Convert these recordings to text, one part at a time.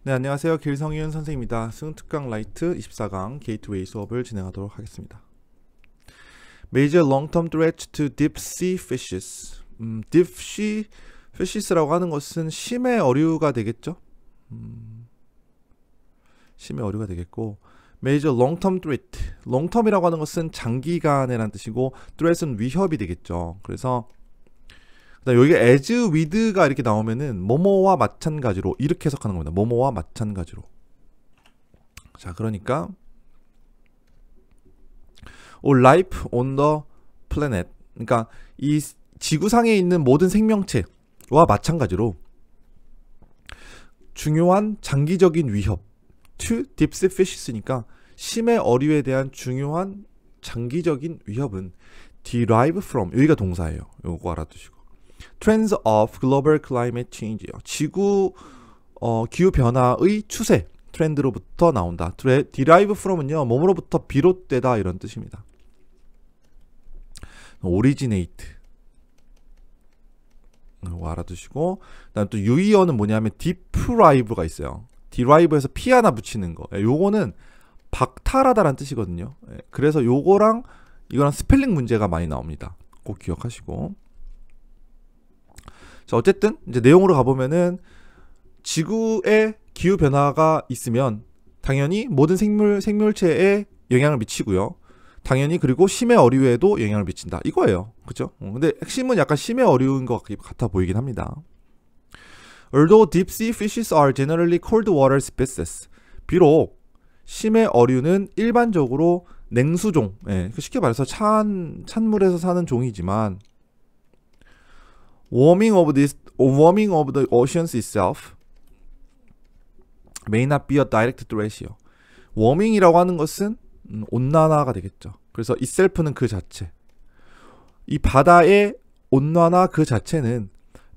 네, 안녕하세요. 길성윤 선생입니다. 수능특강 라이트 24강 게이트웨이 수업을 진행하도록 하겠습니다. Major long-term threat to deep sea fishes. deep sea fishes라고 하는 것은 심해 어류가 되겠죠? 심해 어류가 되겠고, Major long-term threat. long-term이라고 하는 것은 장기간이라는 뜻이고, threat은 위협이 되겠죠. 그래서 여기 as with가 이렇게 나오면은 뭐뭐와 마찬가지로 이렇게 해석하는 겁니다. 뭐뭐와 마찬가지로. 자, 그러니까 all life on the planet. 그러니까 이 지구상에 있는 모든 생명체와 마찬가지로 중요한 장기적인 위협 to deep sea fishes니까 심해 어류에 대한 중요한 장기적인 위협은 derive from, 여기가 동사예요. 요거 알아두시고. Trends of global climate change요. 지구 기후 변화의 추세, 트렌드로부터 나온다. derive from은요, 뭐뭐로부터 비롯되다 이런 뜻입니다. originate 이거 알아두시고, 그다음 또 유의어는 뭐냐면 deprive가 있어요. derive에서 p 하나 붙이는 거. 요거는 박탈하다라는 뜻이거든요. 그래서 요거랑 이거랑 스펠링 문제가 많이 나옵니다. 꼭 기억하시고. 자, 어쨌든 이제 내용으로 가보면은 지구에 기후 변화가 있으면 당연히 모든 생물체에 영향을 미치고요. 당연히 그리고 심해 어류에도 영향을 미친다. 이거예요. 그죠? 근데 핵심은 약간 심해 어류인 것 같아 보이긴 합니다. Although deep sea fishes are generally cold water species. 비록 심해 어류는 일반적으로 냉수종, 쉽게 말해서 찬물에서 사는 종이지만 warming of the oceans itself may not be a direct threat이요. warming이라고 하는 것은 온난화가 되겠죠. 그래서 itself는 그 자체. 이 바다의 온난화 그 자체는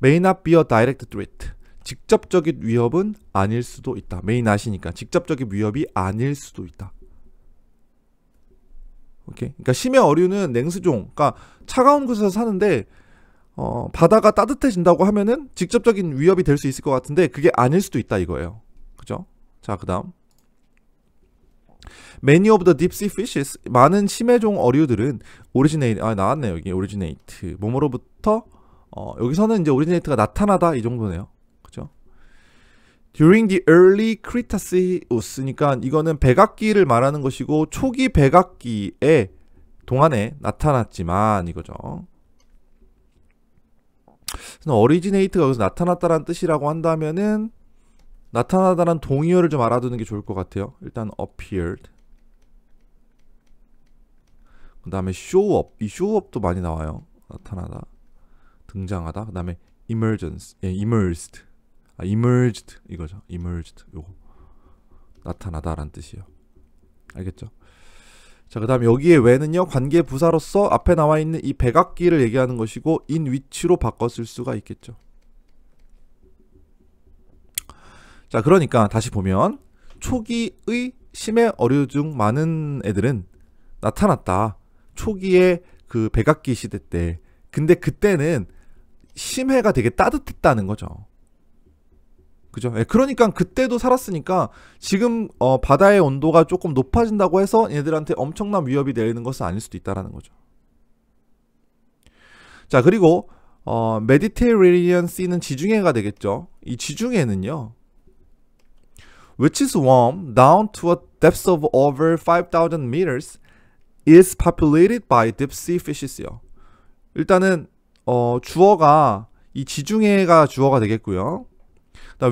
may not be a direct threat. 직접적인 위협은 아닐 수도 있다. may not이니까 직접적인 위협이 아닐 수도 있다. 오케이. 그러니까 심해 어류는 냉수종, 그러니까 차가운 곳에서 사는데 바다가 따뜻해진다고 하면은 직접적인 위협이 될 수 있을 것 같은데 그게 아닐 수도 있다 이거예요. 그죠? 자, 그다음 Many of the deep sea fishes, 많은 심해종 어류들은 originate, 나왔네요. 여기 originate 뭐뭐로부터 여기서는 이제 originate가 나타나다 이 정도네요. 그죠? During the early Cretaceous, 그러니까 이거는 백악기를 말하는 것이고 초기 백악기의 동안에 나타났지만 이거죠. originate가 여기서 나타났다라는 뜻이라고 한다면은 나타나다라는 동의어를 좀 알아두는 게 좋을 것 같아요. 일단 appeared, 그 다음에 show up, 이 show up도 많이 나와요. 나타나다, 등장하다. 그 다음에 emergence, emerged, emerged 이거죠. emerged, 요거 나타나다라는 뜻이에요. 알겠죠? 자, 그 다음 여기에 when은요, 관계 부사로서 앞에 나와 있는 이 백악기를 얘기하는 것이고 in which로 바꿨을 수가 있겠죠. 자, 그러니까 다시 보면 초기의 심해 어류 중 많은 애들은 나타났다. 초기의 그 백악기 시대 때. 근데 그때는 심해가 되게 따뜻했다는 거죠. 그죠? 그러니까 그때도 살았으니까 지금 바다의 온도가 조금 높아진다고 해서 얘들한테 엄청난 위협이 내리는 것은 아닐 수도 있다라는 거죠. 자, 그리고 메디테레니언 씨는 지중해가 되겠죠. 이 지중해는요, which is warm down to a depth of over 5,000 meters, is populated by deep sea fishes요. 일단은 주어가 이 지중해가 주어가 되겠고요.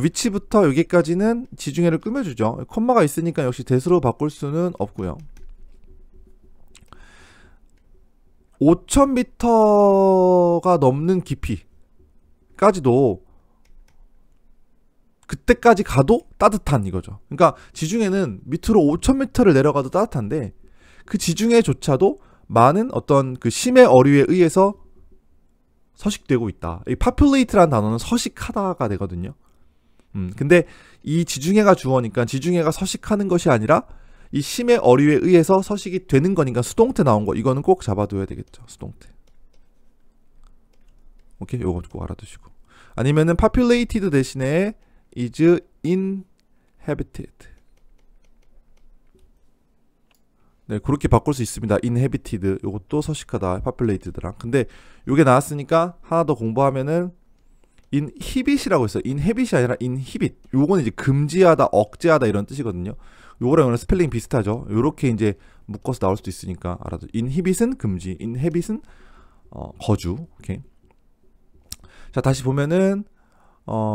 위치부터 여기까지는 지중해를 꾸며주죠. 콤마가 있으니까 역시 대수로 바꿀 수는 없고요. 5,000m가 넘는 깊이까지도 그때까지 가도 따뜻한 이거죠. 그러니까 지중해는 밑으로 5,000m를 내려가도 따뜻한데 그 지중해조차도 많은 어떤 그 심해 어류에 의해서 서식되고 있다. 이 populate라는 단어는 서식하다가 되거든요. 근데 이 지중해가 주어니까 지중해가 서식하는 것이 아니라 이 심해 어류에 의해서 서식이 되는 거니까 수동태 나온 거, 이거는 꼭 잡아둬야 되겠죠. 수동태. 오케이, 요거 꼭 알아두시고. 아니면은 populated 대신에 is in inhabited. 네, 그렇게 바꿀 수 있습니다. inhabited. 요것도 서식하다, poplated랑. 근데 요게 나왔으니까 하나 더 공부하면은 inhibit이라고 있어요. inhabit이 아니라 inhibit. 요거는 이제 금지하다, 억제하다 이런 뜻이거든요. 요거랑 오늘 스펠링 비슷하죠. 요렇게 이제 묶어서 나올 수도 있으니까 알아도. inhibit은 금지, inhabit은 거주. 오케이. 자, 다시 보면은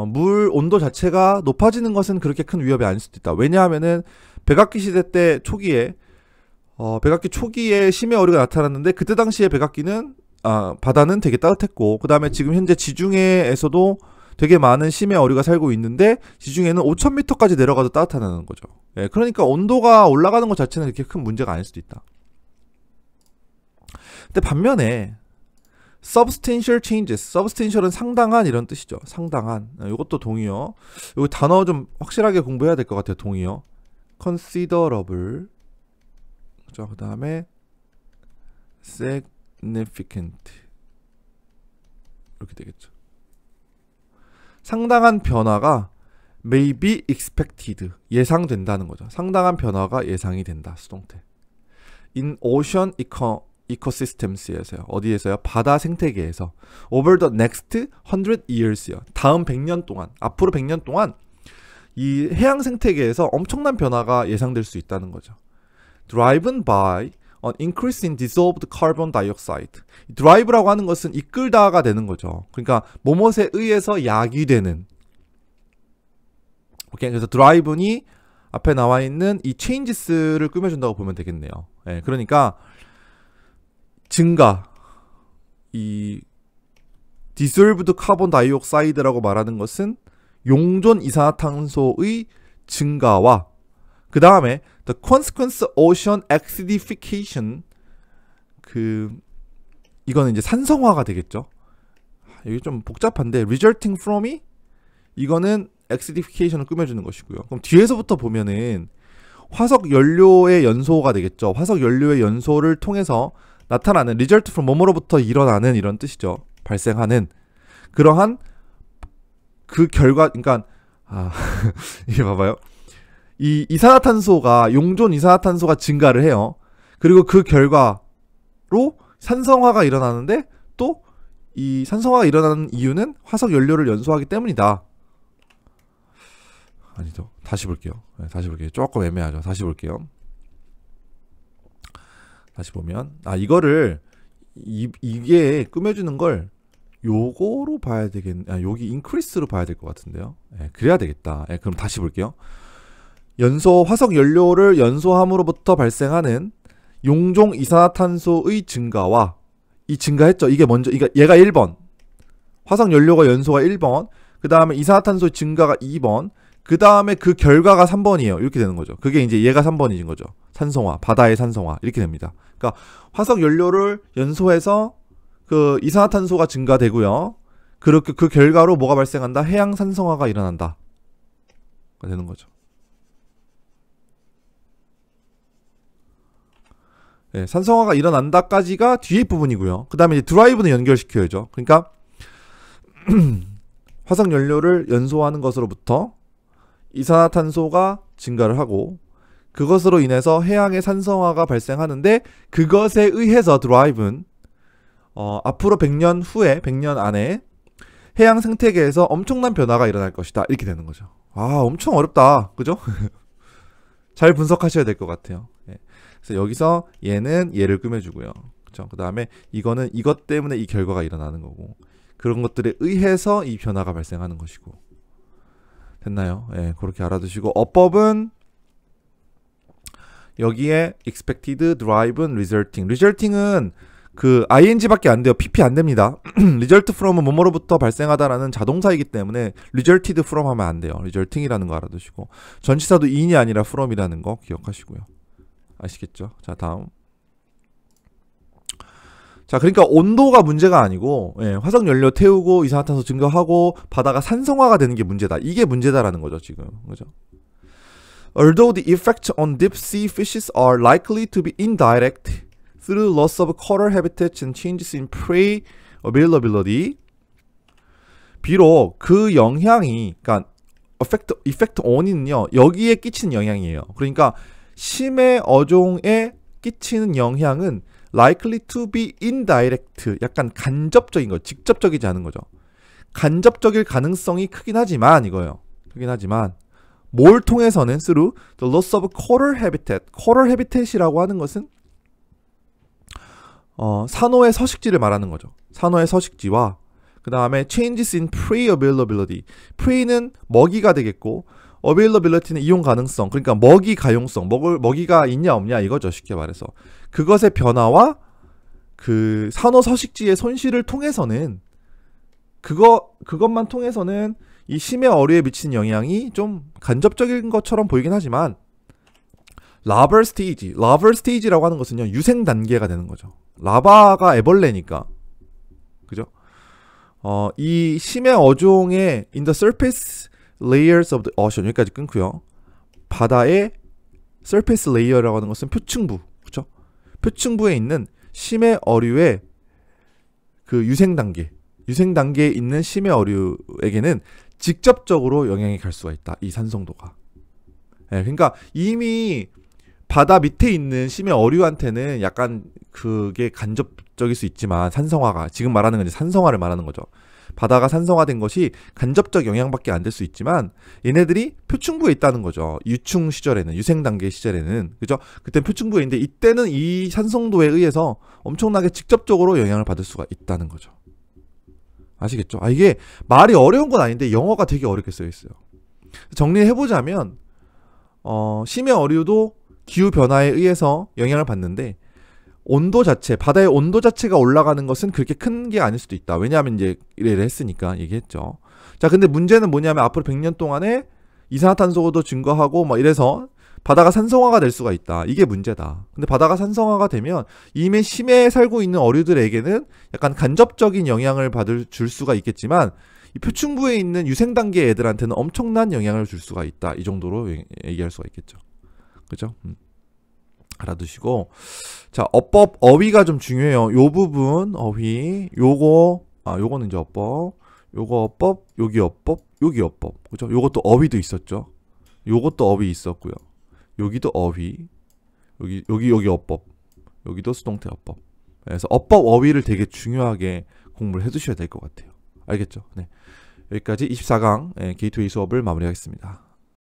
물 온도 자체가 높아지는 것은 그렇게 큰 위협이 아닐 수도 있다. 왜냐하면은 백악기 시대 때 초기에 백악기 초기에 심해 어류가 나타났는데 그때 당시에 백악기는 바다는 되게 따뜻했고, 그 다음에 지금 현재 지중해에서도 되게 많은 심해 어류가 살고 있는데 지중해는 5,000m까지 내려가도 따뜻하다는 거죠. 예, 그러니까 온도가 올라가는 것 자체는 그렇게 큰 문제가 아닐 수도 있다. 근데 반면에 substantial changes, substantial은 상당한 이런 뜻이죠. 상당한. 이것도 동의어. 여기 단어 좀 확실하게 공부해야 될 것 같아요. 동의어. considerable. 그죠? 그 다음에 significant. 이렇게 되겠죠. 상당한 변화가 may be expected. 예상된다는 거죠. 상당한 변화가 예상이 된다. 수동태. in ocean ecosystems에서요. 어디에서요? 바다 생태계에서. over the next 100 years요. 다음 100년 동안, 앞으로 100년 동안 이 해양 생태계에서 엄청난 변화가 예상될 수 있다는 거죠. driven by an increase in dissolved carbon dioxide. drive라고 하는 것은 이끌다가 되는 거죠. 그러니까 뭐뭇에 의해서 야기되는. 오케이. 그래서 drive는 앞에 나와 있는 이 changes를 꾸며준다고 보면 되겠네요. 예, 그러니까 증가, 이 dissolved carbon dioxide라고 말하는 것은 용존 이산화탄소의 증가와 그 다음에 the consequence ocean acidification, 이거는 이제 산성화가 되겠죠. 이게 좀 복잡한데 resulting from이 이거는 acidification을 꾸며주는 것이고요. 그럼 뒤에서부터 보면은 화석 연료의 연소가 되겠죠. 화석 연료의 연소를 통해서 나타나는 result from 뭐뭐로부터 일어나는 이런 뜻이죠. 발생하는 그러한 그 결과, 그러니까 이게 봐봐요. 이 이산화탄소가 용존 이산화탄소가 증가를 해요. 그리고 그 결과로 산성화가 일어나는데 또 이 산성화가 일어나는 이유는 화석 연료를 연소하기 때문이다. 아니죠. 다시 볼게요. 네, 다시 볼게요. 조금 애매하죠. 다시 볼게요. 다시 보면 이거를 이게 꾸며주는 걸 요거로 봐야 여기 increase로 봐야 될 것 같은데요. 네, 그래야 되겠다. 네, 그럼 다시 볼게요. 화석 연료를 연소함으로부터 발생하는 용종 이산화탄소의 증가와 이 증가했죠. 이게 먼저 얘가 1번. 화석 연료가 연소가 1번. 그 다음에 이산화탄소의 증가가 2번. 그 다음에 그 결과가 3번이에요. 이렇게 되는 거죠. 그게 이제 얘가 3번이신 거죠. 산성화, 바다의 산성화 이렇게 됩니다. 그러니까 화석 연료를 연소해서 그 이산화탄소가 증가되고요. 그렇게 그 결과로 뭐가 발생한다? 해양 산성화가 일어난다. 되는 거죠. 네, 산성화가 일어난다까지가 뒤에 부분이고요. 그 다음에 이제 드라이브는 연결시켜야죠. 그러니까 화석 연료를 연소하는 것으로부터 이산화탄소가 증가를 하고 그것으로 인해서 해양의 산성화가 발생하는데 그것에 의해서 드라이브는 앞으로 100년 후에 100년 안에 해양 생태계에서 엄청난 변화가 일어날 것이다. 이렇게 되는 거죠. 엄청 어렵다. 그죠? 잘 분석하셔야 될 것 같아요. 네. 그래서 여기서 얘는 얘를 꾸며주고요. 그쵸? 그 다음에 이거는 이것 때문에 이 결과가 일어나는 거고 그런 것들에 의해서 이 변화가 발생하는 것이고. 됐나요? 예, 그렇게 알아두시고 어법은 여기에 expected, driven, resulting. resulting은 그 ing밖에 안 돼요. pp 안 됩니다. result from은 뭐뭐로부터 발생하다라는 자동사이기 때문에 resulted from 하면 안 돼요. resulting이라는 거 알아두시고 전치사도 in이 아니라 from이라는 거 기억하시고요. 아시겠죠? 자, 다음. 자, 그러니까 온도가 문제가 아니고 화석 연료 태우고 이산화탄소 증가하고 바다가 산성화가 되는 게 문제다. 이게 문제다라는 거죠, 지금. 그죠? Although the effects on deep sea fishes are likely to be indirect through loss of coral habitats and changes in prey availability. 비록 그 영향이, 그러니까 effect on이는요, 여기에 끼치는 영향이에요. 그러니까 심해 어종에 끼치는 영향은 likely to be indirect, 약간 간접적인 거, 직접적이지 않은 거죠. 간접적일 가능성이 크긴 하지만 이거예요. 크긴 하지만 뭘 통해서는 through the loss of coral habitat. coral habitat이라고 하는 것은 산호의 서식지를 말하는 거죠. 산호의 서식지와 그 다음에 changes in prey availability. prey는 먹이가 되겠고 availability는 이용 가능성. 그러니까 먹이 가용성. 먹이가 있냐 없냐 이거죠. 쉽게 말해서. 그것의 변화와 그 산호 서식지의 손실을 통해서는 그것만 통해서는 이 심해 어류에 미치는 영향이 좀 간접적인 것처럼 보이긴 하지만 larval stage라고 하는 것은요, 유생 단계가 되는 거죠. 라바가 애벌레니까. 그죠? 이 심해 어종의 in the surface layers of the ocean, 여기까지 끊고요. 바다의 surface layer라고 하는 것은 표층부. 그죠? 표층부에 있는 심해 어류의 그 유생 단계에 있는 심해 어류에게는 직접적으로 영향이 갈 수가 있다. 이 산성도가. 네, 그러니까 이미 바다 밑에 있는 심해 어류한테는 약간 그게 간접적일 수 있지만 산성화가, 지금 말하는 건 이제 산성화를 말하는 거죠. 바다가 산성화된 것이 간접적 영향밖에 안 될 수 있지만 얘네들이 표층부에 있다는 거죠. 유충 시절에는, 유생 단계 시절에는, 그죠? 그때 표층부에 있는데 이때는 이 산성도에 의해서 엄청나게 직접적으로 영향을 받을 수가 있다는 거죠. 아시겠죠? 이게 말이 어려운 건 아닌데 영어가 되게 어렵게 쓰여 있어요. 정리해보자면 심해 어류도 기후 변화에 의해서 영향을 받는데 온도 자체, 바다의 온도 자체가 올라가는 것은 그렇게 큰 게 아닐 수도 있다. 왜냐하면 이제 이래를 했으니까 얘기했죠. 자, 근데 문제는 뭐냐면 앞으로 100년 동안에 이산화탄소도 증가하고 막 이래서 바다가 산성화가 될 수가 있다. 이게 문제다. 근데 바다가 산성화가 되면 이미 심해에 살고 있는 어류들에게는 약간 간접적인 영향을 줄 수가 있겠지만 이 표층부에 있는 유생 단계 애들한테는 엄청난 영향을 줄 수가 있다. 이 정도로 얘기할 수가 있겠죠. 그죠? 알아두시고, 자, 어법, 어휘가 좀 중요해요. 요 부분 어휘, 요거는 이제 어법, 요거 어법, 여기 어법, 여기 어법, 그죠? 요것도 어휘도 있었죠. 요것도 어휘 있었고요. 여기도 어휘, 여기 어법, 여기도 수동태 어법. 그래서 어법 어휘를 되게 중요하게 공부를 해두셔야 될 것 같아요. 알겠죠? 네. 여기까지 24강 게이트웨이 수업을 마무리하겠습니다.